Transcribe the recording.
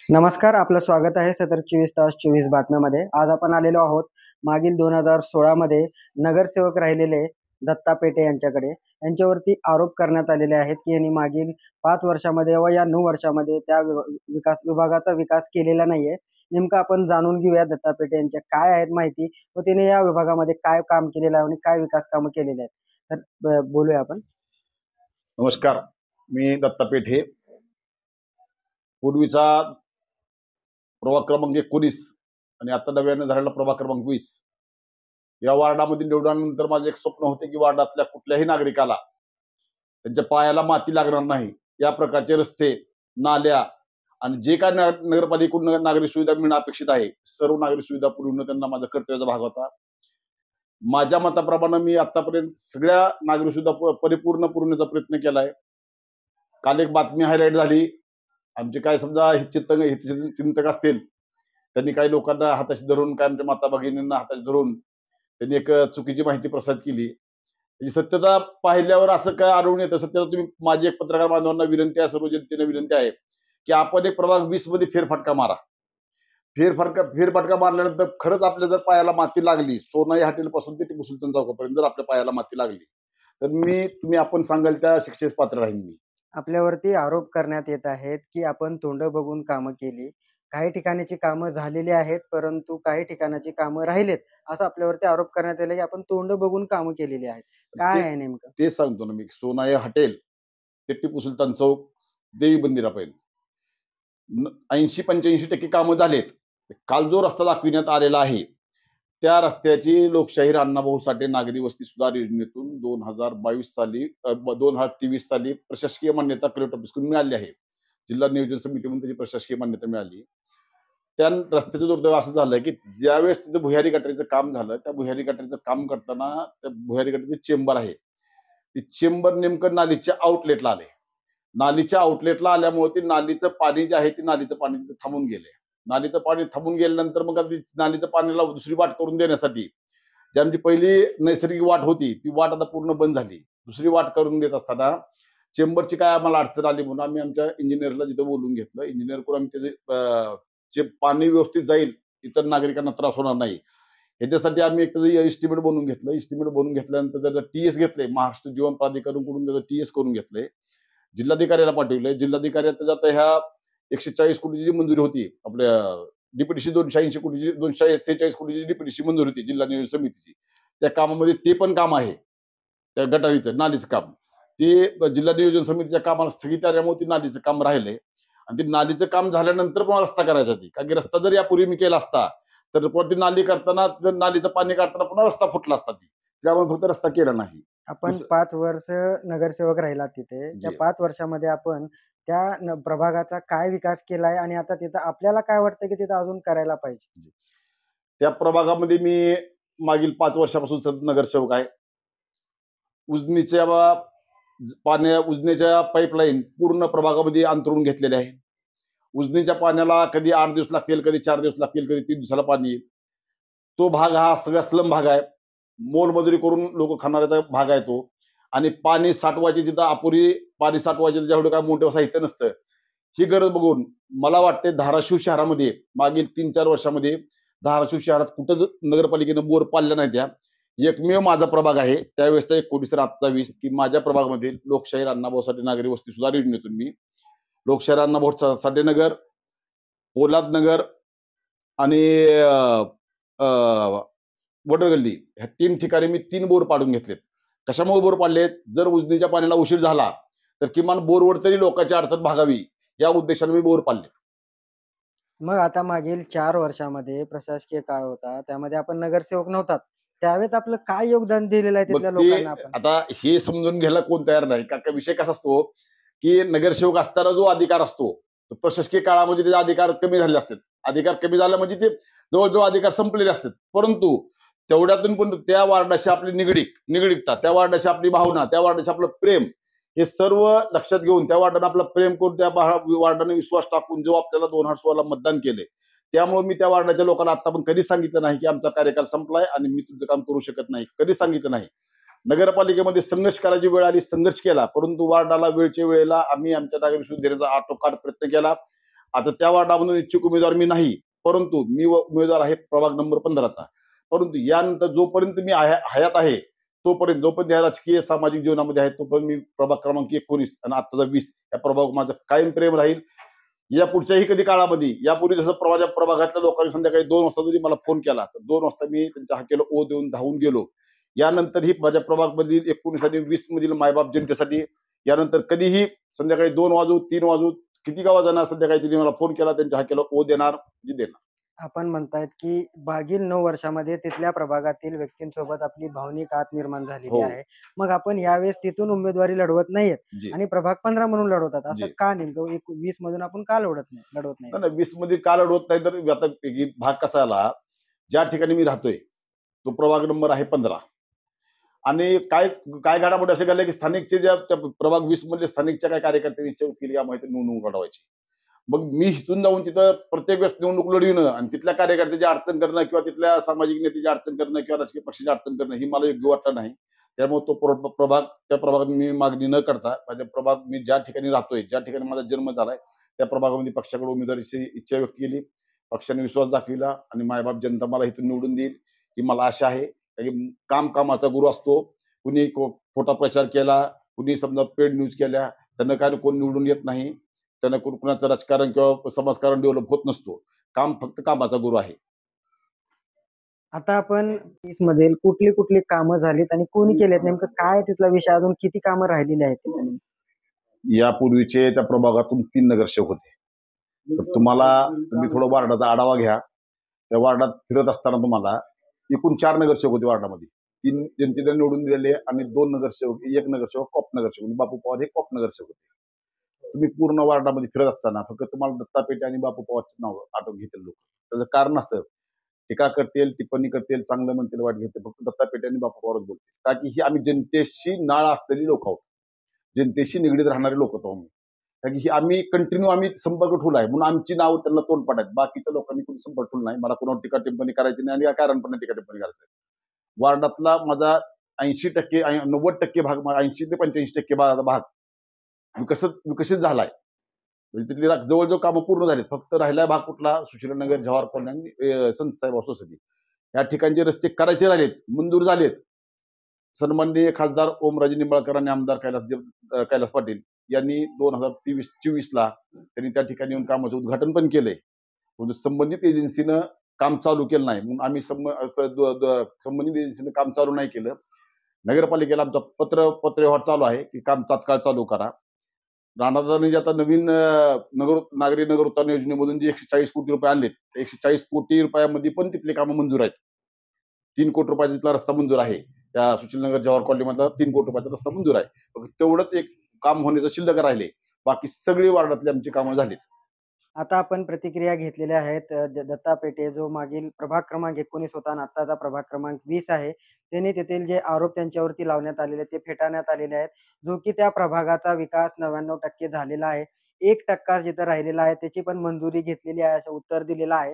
नमस्कार, आपलं स्वागत आहे सतर 24 तास 24 बातम्यामध्ये. आज आपण आलेलो आहोत मागील 2016 मध्ये नगरसेवक राहिलेले दत्ता पेठे यांच्याकडे. यांच्यावरती आरोप करण्यात आलेले आहेत की यांनी मागील 5 वर्षामध्ये व या 9 वर्षामध्ये त्या विकास विभागाचा विकास केलेला नाहीये. नेमकं आपण जाणून घेऊया दत्ता पेठे यांच्या काय आहेत माहिती व त्याने या विभागामध्ये काय काम केलेलं आहे आणि काय विकास कामं केलेले आहेत. तर बोलूया आपण. नमस्कार, मी दत्ता पेठे. पूर्वीचा प्रभाग क्रमांक 19 आणि आता नव्याने झालेला प्रभाग क्रमांक 20 या वार्डामध्ये निवडल्यानंतर माझे एक स्वप्न होते की वार्डातल्या कुठल्याही नागरिकाला त्यांच्या पायाला माती लागणार नाही या प्रकारचे रस्ते, नाल्या आणि जे काय नगरपालिकेकडून नागरिक सुविधा मिळणं अपेक्षित आहे सर्व नागरिक सुविधा पुरवणं त्यांना माझा कर्तव्याचा भाग होता. माझ्या मताप्रमाणे मी आतापर्यंत सगळ्या नागरिक सुविधा परिपूर्ण पुरवण्याचा प्रयत्न केलाय. काल एक बातमी हायलाईट झाली. आमचे काय समजा चिंतक असतील त्यांनी काही लोकांना हाताशी धरून, काय आमच्या माता भगिनींना हाताशी धरून त्यांनी एक चुकीची माहिती प्रसारित केली. म्हणजे सत्यता पाहिल्यावर असं काय आढळून येतं. सत्यता तुम्ही, माझी एक पत्रकार बांधवांना विनंती आहे, सर्व जनतेने विनंती आहे की आपण एक प्रभाग 20 मध्ये फेरफटका मारा. फेरफटका मारल्यानंतर खरंच आपल्या जर पायाला माती लागली, सोनाई हॉटेल पासून ते टिपू सुलतान चौकापर्यंत जर आपल्या पायाला माती लागली तर आपण सांगाल त्या शिक्षेस पात्र राहीन मी. आपल्यावरती आरोप करण्यात येत आहेत की आपण तोंड बघून कामं केली. काही ठिकाणची कामं झालेली आहेत, परंतु काही ठिकाणाची कामं राहिलेत. असं आपल्यावरती आरोप करण्यात आले की आपण तोंड बघून कामं केलेली आहेत. काय आहे नेमकं? ते सांगतो ना मी. सोनाई हॉटेल ते टिपू सुलतान चौक, देवी मंदिरापर्यंत 80-85% कामं झालेत. काल जो रस्ता दाखविण्यात आलेला आहे त्या रस्त्याची लोकशाहीर अण्णाभाऊ साठे नागरी वस्ती सुधार योजनेतून 2023 साली प्रशासकीय मान्यता कलेक्टर ऑफिसकडून मिळाली आहे. जिल्हा नियोजन समितीमधून त्याची प्रशासकीय मान्यता मिळाली. त्या रस्त्याचं दुर्दैव असं झालं की ज्यावेळेस तिथं भुयारी गटारीचं काम झालं, त्या भुयारी गटारीचं काम करताना त्या भुयारी गटारीचं चेंबर आहे, ती चेंबर नेमकं नालीच्या आउटलेटला आले. नालीच्या आउटलेटला आल्यामुळे ती नालीचं पाणी जे आहे, ती नालीचं पाणी तिथे थांबून गेले. नालीचं पाणी थांबून गेल्यानंतर मग नालीचं पाण्याला दुसरी वाट करून देण्यासाठी जी आमची पहिली नैसर्गिक वाट होती ती वाट आता पूर्ण बंद झाली. दुसरी वाट करून देत असताना चेंबरची काय आम्हाला अडचण आली म्हणून आम्ही आमच्या इंजिनियरला जिथं बोलून घेतलं. इंजिनियर करून आम्ही त्याचे जे पाणी व्यवस्थित जाईल, इतर नागरिकांना त्रास होणार नाही याच्यासाठी आम्ही एक एस्टिमेट बनवून घेतलं. एस्टिमेट बनवून घेतल्यानंतर त्याचं TS घेतले, महाराष्ट्र जीवन प्राधिकरणकडून त्याचं TS करून घेतले. जिल्हाधिकाऱ्याला पाठवले. जिल्हाधिकारी आता ह्या 140 कोटीची जी मंजुरी होती, आपल्या DPDC 280 कोटीची, 246 कोटीची DPDC मंजुरी होती जिल्हा नियोजन समितीची, त्या कामामध्ये ते पण काम आहे, त्या गटारीचं नालीचं काम, ते जिल्हा नियोजन समितीच्या कामाला स्थगित आल्यामुळे ती नालीचं काम राहिलंय. आणि ते नालीचं काम झाल्यानंतर पण रस्ता करायचा ती, कारण की रस्ता जर यापूर्वी मी केला असता तर ती नाली करताना, नालीचं पाणी काढताना पुन्हा रस्ता फुटला असता. त्यामुळे फक्त रस्ता केला नाही. आपण 5 वर्ष नगरसेवक राहिलात तिथे. त्या 5 वर्षामध्ये आपण त्या प्रभागाचा काय विकास केलाय आणि आता तिथं आपल्याला काय वाटतं की तिथं अजून करायला पाहिजे? त्या प्रभागामध्ये मी मागील 5 वर्षापासून सतत नगरसेवक आहे. उजनीच्या पाईपलाईन पूर्ण प्रभागामध्ये अंतरून घेतलेले आहे. उजनीच्या पाण्याला कधी 8 दिवस लागतील, कधी 4 दिवस लागतील, कधी 3 दिवसाला पाणी येईल. तो भाग हा सगळ्या स्लम भाग आहे. मोलमजुरी करून लोक खाणाऱ्याचा भाग आहे तो. आणि पाणी साठवायची जिथं अपुरी पाणी साठवायचे त्याच्याकडे काय मोठं साहित्य नसतं. ही गरज बघून मला वाटते धाराशिव शहरामध्ये मागील 3-4 वर्षामध्ये धाराशिव शहरात कुठं नगरपालिकेनं बोर पाडल्या नाही. त्या एकमेव माझा प्रभाग आहे त्यावेळेसचा 19-20 की माझ्या प्रभागामध्ये लोकशाहीर अण्णाभाऊ साठे नागरी वस्ती सुधार योजनेतून मी लोकशाहीर अण्णाभाऊ साठे नगर, पोलाद नगर आणि वडगल्ली ह्या 3 ठिकाणी मी 3 बोर पाडून घेतलेत. कशामुळे बोर पाडलेत? जर उजनीच्या पाण्याला उशीर झाला तर किमान बोरवर तरी लोकांची अडचण भागावी या उद्देशाने मी बोर पाडले. मग आता मागील 4 वर्षामध्ये प्रशासकीय काळ होता, त्यामध्ये आपण नगरसेवक नव्हतात. त्यावेळेस आपलं काय योगदान दिलेलं आहे तिथल्या लोकांना आपण? आता हे समजून घ्यायला कोण तयार नाही. का विषय कसा असतो की नगरसेवक असताना जो अधिकार असतो तो प्रशासकीय काळामध्ये त्याचे अधिकार कमी झाले असतात. अधिकार कमी झाला म्हणजे ते जवळजवळ अधिकार संपलेले असतात. परंतु तेवढ्यातून पण त्या वार्डाशी आपली निगडीकता, त्या वार्डाशी आपली भावना, त्या वार्डाशी आपलं प्रेम हे सर्व लक्षात घेऊन त्या वार्डाने आपलं प्रेम करून त्या वार्डाने विश्वास टाकून जो आपल्याला 2016 मतदान केले, त्यामुळे मी त्या वार्डाच्या लोकांना आता पण कधी सांगितलं नाही की आमचा कार्यकाल संपलाय आणि मी तुमचं काम करू शकत नाही. कधी सांगितलं नाही. नगरपालिकेमध्ये संघर्ष करायची वेळ आली, संघर्ष केला. परंतु वार्डाला वेळच्या वेळेला आम्ही आमच्या नागरिक सुविधेचा आटोकाट प्रयत्न केला. आता त्या वार्डामधून इच्छुक उमेदवार मी नाही, परंतु मी उमेदवार आहे प्रभाग नंबर 15चा. परंतु यानंतर जोपर्यंत मी हयात आहे, तोपर्यंत जोपर्यंत या राजकीय सामाजिक जीवनामध्ये आहे, तोपर्यंत मी प्रभाग क्रमांक 19 आणि आत्ताचा 20 या प्रभाग माझं कायम प्रेम राहील. या पुढच्याही कधी काळामध्ये यापूर्वी जसं माझ्या प्रभागातल्या लोकांनी संध्याकाळी 2 वाजता जरी मला फोन केला, तर 2 वाजता मी त्यांच्या हाकेला ओ देऊन धावून गेलो. यानंतरही माझ्या प्रभागमधील 19 आणि 20 मधील मायबाप जनतेसाठी यानंतर कधीही संध्याकाळी 2 वाजू, 3 वाजू, किती का वाजेना संध्याकाळी त्यांनी मला फोन केला, त्यांच्या हाकेला ओ देणार म्हणजे देणार. आपण म्हणतायत की मागील 9 वर्षामध्ये तिथल्या प्रभागातील व्यक्तींसोबत आपली भावनिक आत निर्माण झालेली हो. आहे. मग आपण यावेळेस तिथून उमेदवारी लढवत नाहीयेत जी. आणि प्रभाग 15 म्हणून लढवतात. असं जी. का नेमकं 20 मधून आपण का लढवत नाही? नाही, 20 मध्ये का लढवत नाही, तर आता भाग कसा आला, ज्या ठिकाणी मी राहतोय तो प्रभाग नंबर आहे 15. आणि काय काय घडामोडी असे घडल्या की स्थानिकचे ज्या त्या प्रभाग 20 मधले स्थानिकच्या काही कार्यकर्त्यांनी इच्छा केली की आम्हाला इथे निवडणूक लढवायची. मग मी इथून जाऊन तिथं प्रत्येक वेळेस निवडणूक लढविणं आणि तिथल्या कार्यकर्त्याची अडचण करणं किंवा तिथल्या सामाजिक नेत्याची अडचण करणं किंवा राजकीय पक्षाची अडचण करणं ही मला योग्य वाटलं नाही. त्यामुळे तो प्रभाग त्या प्रभागात मी मागणी न करता माझ्या प्रभाग मी ज्या ठिकाणी राहतोय, ज्या ठिकाणी माझा जन्म झालाय, त्या प्रभागामध्ये पक्षाकडे उमेदवारीची इच्छा व्यक्त केली. पक्षाने विश्वास दाखविला आणि मायबाप जनता मला इथून निवडून देईल ही मला आशा आहे. कारण कामाचा गुरु असतो. कुणी खोटा प्रचार केला, कुणी समजा पेड न्यूज केल्या, त्यांना काय कोण निवडून येत नाही. त्यांना कुणाचं राजकारण किंवा समाजकारण डेव्हलप होत नसतो. काम फक्त कामाचा गुरु आहे. आता आपण 20 मधील कुठली कामं झालीत आणि कोणी केलेत? नेमकं काय तिथला विषय अजून किती कामं राहिलेली आहेत तिथं? यापूर्वीचे त्या प्रभागातून 3 नगरसेवक होते. तर तुम्ही थोडं वार्डाचा आढावा घ्या. त्या वार्डात फिरत असताना तुम्हाला एकूण 4 नगरसेवक होते वार्डामध्ये. 3 जनतेने निवडून दिलेले आणि 2 नगरसेवक, 1 नगरसेवक कॉप नगरसेवक. बापू पवार हे कॉप नगरसेवक होते. तुम्ही पूर्ण वार्डामध्ये फिरत असताना फक्त तुम्हाला दत्ता पेटे आणि बापू पवारचं नाव आठवून घेतील लोक. त्याचं कारण असतं, टीका करतील, टिप्पणी करतील, चांगलं म्हणतील, वाईट घेतील, फक्त दत्ता पेटे आणि बापू पवारच बोलतील. का की ही आम्ही जनतेशी नाळ असलेली लोक आहोत, जनतेशी निगडीत राहणारे लोक आहोत आम्ही. कारण की आम्ही कंटिन्यू संपर्क ठेवला आहे, म्हणून आमची नाव त्यांना तोंड पडायत. बाकीच्या लोकांनी कोणी संपर्क ठेवला नाही. मला कोणावर टीका टिप्पणी करायची नाही आणि या कारण पण टीका टिप्पणी करायचं. वार्डातला माझा 80% 90% भाग, 80 ते 85% भाग विकसित झालाय. म्हणजे तिथली जवळजवळ कामं पूर्ण झालीत. फक्त राहिला भाग कुठला, सुशीलनगर, जवाहर कॉलनी आणि संत साईबाबा सोसायटी या ठिकाणचे रस्ते करायचे राहिलेत, मंजूर झालेत. सन्माननीय खासदार ओमराजे निंबाळकर आणि आमदार कैलास पाटील यांनी 2023-24 ला त्यांनी त्या ठिकाणी येऊन कामाचं उद्घाटन पण केलंय. परंतु संबंधित एजन्सीनं काम चालू केलं नाही, म्हणून आम्ही संबंधित एजन्सीनं काम चालू नाही केलं. नगरपालिकेला आमचा पत्रव्यवहार चालू आहे की काम तात्काळ चालू करा. राणादादांनी जे आता नवीन नागरी नगर उत्थान योजनेमधून जे 140 कोटी रुपये आणलेत, 140 कोटी रुपयामध्ये पण तिथले कामं मंजूर आहेत. 3 कोटी रुपयाचा तिथला रस्ता मंजूर आहे. त्या सुशीलनगर जवाहर कॉलनीमधला 3 कोटी रुपयाचा रस्ता मंजूर आहे. फक्त तेवढंच एक काम होण्याचं शिल्लक राहिले. बाकी सगळी वार्डातली आमची कामं झालीच. आता आपण प्रतिक्रिया घेतलेल्या आहेत. दत्ता पेटे जो मागील प्रभाग क्रमांक 19 होता आणि आत्ताचा प्रभाग क्रमांक 20 आहे. त्यांनी तेथील जे आरोप त्यांच्यावरती लावण्यात आलेले ते फेटाळण्यात आलेले आहेत. जो की त्या प्रभागाचा विकास 99% झालेला आहे. 1% जिथं राहिलेला आहे त्याची पण मंजुरी घेतलेली आहे असं उत्तर दिलेलं आहे.